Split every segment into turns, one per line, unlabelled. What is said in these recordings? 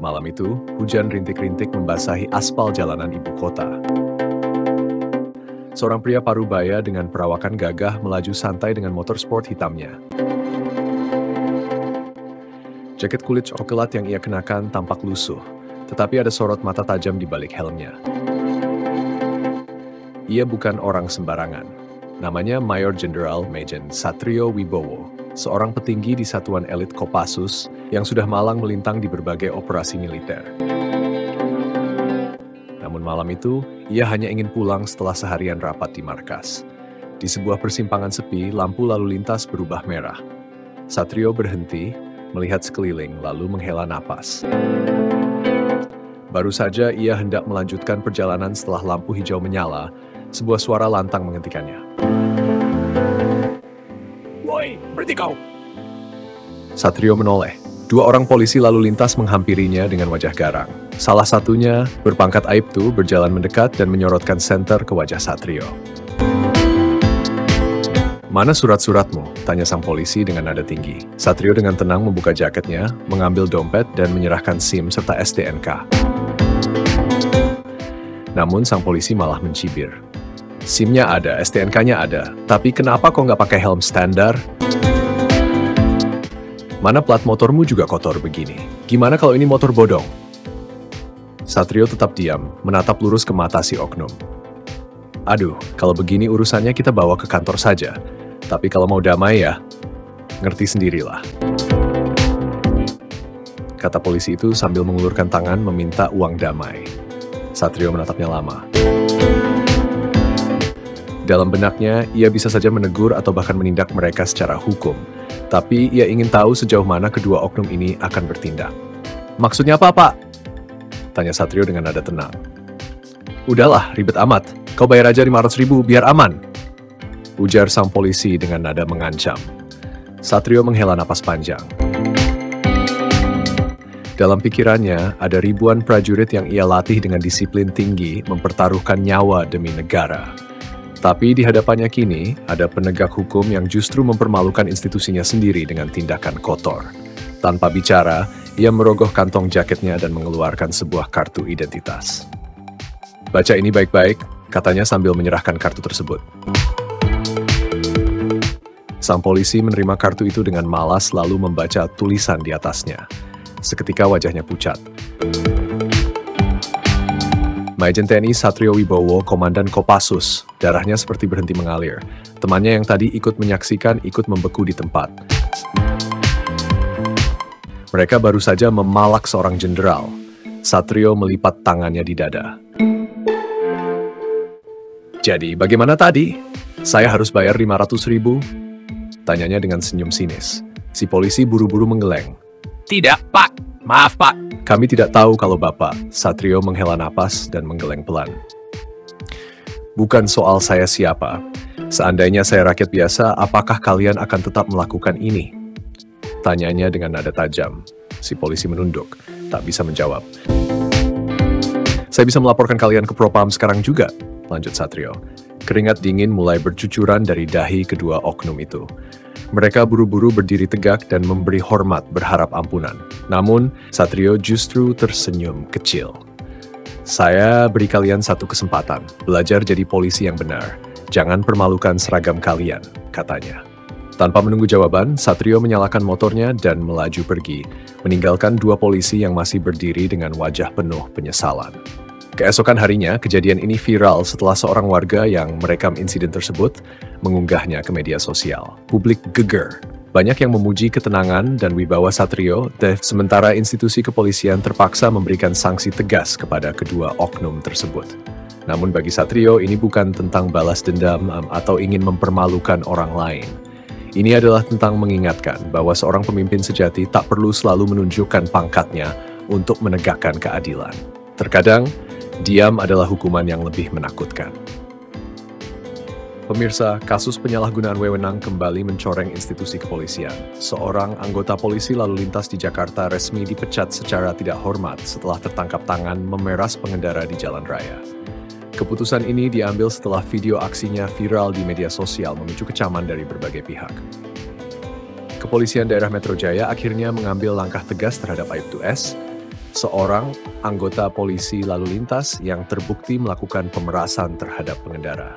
Malam itu, hujan rintik-rintik membasahi aspal jalanan ibu kota. Seorang pria parubaya dengan perawakan gagah melaju santai dengan motor sport hitamnya. Jaket kulit coklat yang ia kenakan tampak lusuh, tetapi ada sorot mata tajam di balik helmnya. Ia bukan orang sembarangan. Namanya Mayor Jenderal Majen Satrio Wibowo, seorang petinggi di satuan elit Kopassus yang sudah malang melintang di berbagai operasi militer. Namun malam itu, ia hanya ingin pulang setelah seharian rapat di markas. Di sebuah persimpangan sepi, lampu lalu lintas berubah merah. Satrio berhenti, melihat sekeliling, lalu menghela napas. Baru saja ia hendak melanjutkan perjalanan setelah lampu hijau menyala, sebuah suara lantang menghentikannya. "Woi, berhenti kau!" Satrio menoleh. Dua orang polisi lalu lintas menghampirinya dengan wajah garang. Salah satunya, berpangkat Aibtu, berjalan mendekat dan menyorotkan senter ke wajah Satrio. "Mana surat-suratmu?" tanya sang polisi dengan nada tinggi. Satrio dengan tenang membuka jaketnya, mengambil dompet dan menyerahkan SIM serta STNK. Namun sang polisi malah mencibir. SIM-nya ada, STNK-nya ada, tapi kenapa kok nggak pakai helm standar? Mana plat motormu juga kotor begini. Gimana kalau ini motor bodong? Satrio tetap diam, menatap lurus ke mata si oknum. "Aduh, kalau begini urusannya kita bawa ke kantor saja. Tapi kalau mau damai ya, ngerti sendirilah," kata polisi itu sambil mengulurkan tangan meminta uang damai. Satrio menatapnya lama. Dalam benaknya, ia bisa saja menegur atau bahkan menindak mereka secara hukum. Tapi ia ingin tahu sejauh mana kedua oknum ini akan bertindak. "Maksudnya apa, Pak?" tanya Satrio dengan nada tenang. "Udahlah, ribet amat. Kau bayar aja 500.000 biar aman," ujar sang polisi dengan nada mengancam. Satrio menghela napas panjang. Dalam pikirannya, ada ribuan prajurit yang ia latih dengan disiplin tinggi mempertaruhkan nyawa demi negara. Tapi di hadapannya kini, ada penegak hukum yang justru mempermalukan institusinya sendiri dengan tindakan kotor. Tanpa bicara, ia merogoh kantong jaketnya dan mengeluarkan sebuah kartu identitas. "Baca ini baik-baik," katanya sambil menyerahkan kartu tersebut. Sang polisi menerima kartu itu dengan malas lalu membaca tulisan di atasnya. Seketika wajahnya pucat. Majen TNI Satrio Wibowo, Komandan Kopassus, darahnya seperti berhenti mengalir. Temannya yang tadi ikut menyaksikan ikut membeku di tempat. Mereka baru saja memalak seorang jenderal. Satrio melipat tangannya di dada. "Jadi bagaimana tadi? Saya harus bayar 500.000? Tanyanya dengan senyum sinis. Si polisi buru-buru menggeleng. "Tidak, Pak. Maaf, Pak. Kami tidak tahu kalau Bapak." Satrio menghela napas dan menggeleng pelan. "Bukan soal saya siapa. Seandainya saya rakyat biasa, apakah kalian akan tetap melakukan ini?" Tanyanya dengan nada tajam. Si polisi menunduk, tak bisa menjawab. "Saya bisa melaporkan kalian ke Propam sekarang juga," lanjut Satrio. Keringat dingin mulai bercucuran dari dahi kedua oknum itu. Mereka buru-buru berdiri tegak dan memberi hormat berharap ampunan. Namun, Satrio justru tersenyum kecil. "Saya beri kalian satu kesempatan, belajar jadi polisi yang benar. Jangan permalukan seragam kalian," katanya. Tanpa menunggu jawaban, Satrio menyalakan motornya dan melaju pergi, meninggalkan dua polisi yang masih berdiri dengan wajah penuh penyesalan. Keesokan harinya, kejadian ini viral setelah seorang warga yang merekam insiden tersebut mengunggahnya ke media sosial. Publik geger. Banyak yang memuji ketenangan dan wibawa Satrio, sementara institusi kepolisian terpaksa memberikan sanksi tegas kepada kedua oknum tersebut. Namun bagi Satrio, ini bukan tentang balas dendam atau ingin mempermalukan orang lain. Ini adalah tentang mengingatkan bahwa seorang pemimpin sejati tak perlu selalu menunjukkan pangkatnya untuk menegakkan keadilan. Terkadang, diam adalah hukuman yang lebih menakutkan. Pemirsa, kasus penyalahgunaan wewenang kembali mencoreng institusi kepolisian. Seorang anggota polisi lalu lintas di Jakarta resmi dipecat secara tidak hormat setelah tertangkap tangan memeras pengendara di jalan raya. Keputusan ini diambil setelah video aksinya viral di media sosial memicu kecaman dari berbagai pihak. Kepolisian daerah Metro Jaya akhirnya mengambil langkah tegas terhadap Aibtu S. seorang anggota polisi lalu lintas yang terbukti melakukan pemerasan terhadap pengendara.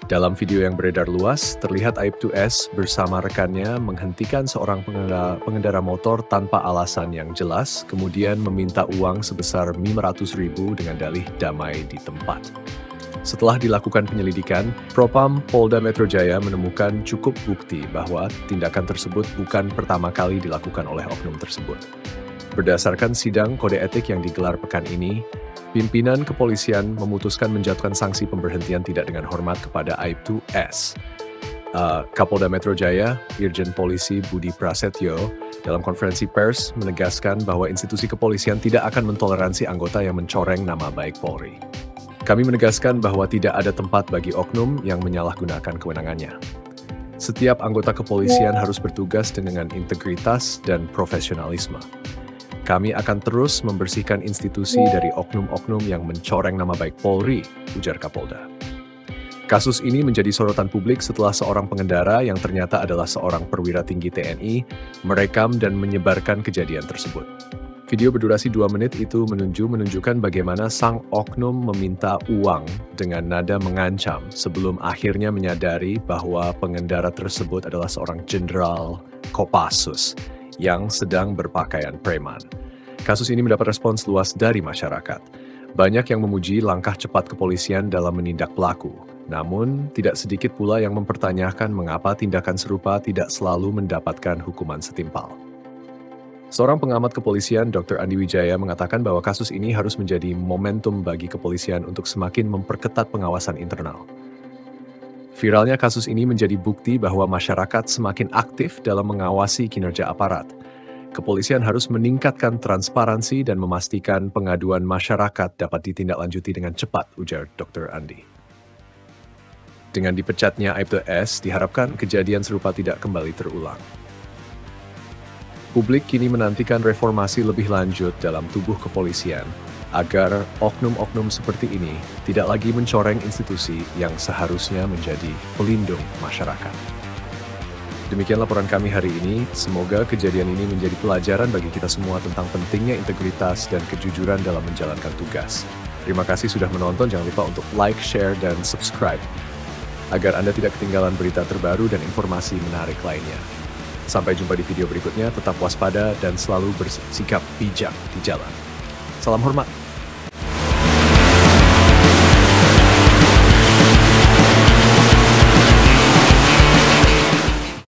Dalam video yang beredar luas, terlihat Aibtu S bersama rekannya menghentikan seorang pengendara motor tanpa alasan yang jelas, kemudian meminta uang sebesar 500.000 dengan dalih damai di tempat. Setelah dilakukan penyelidikan, Propam Polda Metro Jaya menemukan cukup bukti bahwa tindakan tersebut bukan pertama kali dilakukan oleh oknum tersebut. Berdasarkan sidang kode etik yang digelar pekan ini, pimpinan kepolisian memutuskan menjatuhkan sanksi pemberhentian tidak dengan hormat kepada Aibtu S. Kapolda Metro Jaya, Irjen Polisi Budi Prasetyo, dalam konferensi pers menegaskan bahwa institusi kepolisian tidak akan mentoleransi anggota yang mencoreng nama baik Polri. Kami menegaskan bahwa tidak ada tempat bagi oknum yang menyalahgunakan kewenangannya. Setiap anggota kepolisian harus bertugas dengan integritas dan profesionalisme. Kami akan terus membersihkan institusi dari oknum-oknum yang mencoreng nama baik Polri, ujar Kapolda. Kasus ini menjadi sorotan publik setelah seorang pengendara yang ternyata adalah seorang perwira tinggi TNI merekam dan menyebarkan kejadian tersebut. Video berdurasi 2 menit itu menunjukkan bagaimana sang oknum meminta uang dengan nada mengancam sebelum akhirnya menyadari bahwa pengendara tersebut adalah seorang jenderal Kopassus yang sedang berpakaian preman. Kasus ini mendapat respons luas dari masyarakat. Banyak yang memuji langkah cepat kepolisian dalam menindak pelaku. Namun, tidak sedikit pula yang mempertanyakan mengapa tindakan serupa tidak selalu mendapatkan hukuman setimpal. Seorang pengamat kepolisian, Dr. Andi Wijaya, mengatakan bahwa kasus ini harus menjadi momentum bagi kepolisian untuk semakin memperketat pengawasan internal. Viralnya kasus ini menjadi bukti bahwa masyarakat semakin aktif dalam mengawasi kinerja aparat. Kepolisian harus meningkatkan transparansi dan memastikan pengaduan masyarakat dapat ditindaklanjuti dengan cepat, ujar Dr. Andi. Dengan dipecatnya Aibtu S, diharapkan kejadian serupa tidak kembali terulang. Publik kini menantikan reformasi lebih lanjut dalam tubuh kepolisian agar oknum-oknum seperti ini tidak lagi mencoreng institusi yang seharusnya menjadi pelindung masyarakat. Demikian laporan kami hari ini. Semoga kejadian ini menjadi pelajaran bagi kita semua tentang pentingnya integritas dan kejujuran dalam menjalankan tugas. Terima kasih sudah menonton. Jangan lupa untuk like, share, dan subscribe agar Anda tidak ketinggalan berita terbaru dan informasi menarik lainnya. Sampai jumpa di video berikutnya, tetap waspada dan selalu bersikap bijak di jalan. Salam hormat.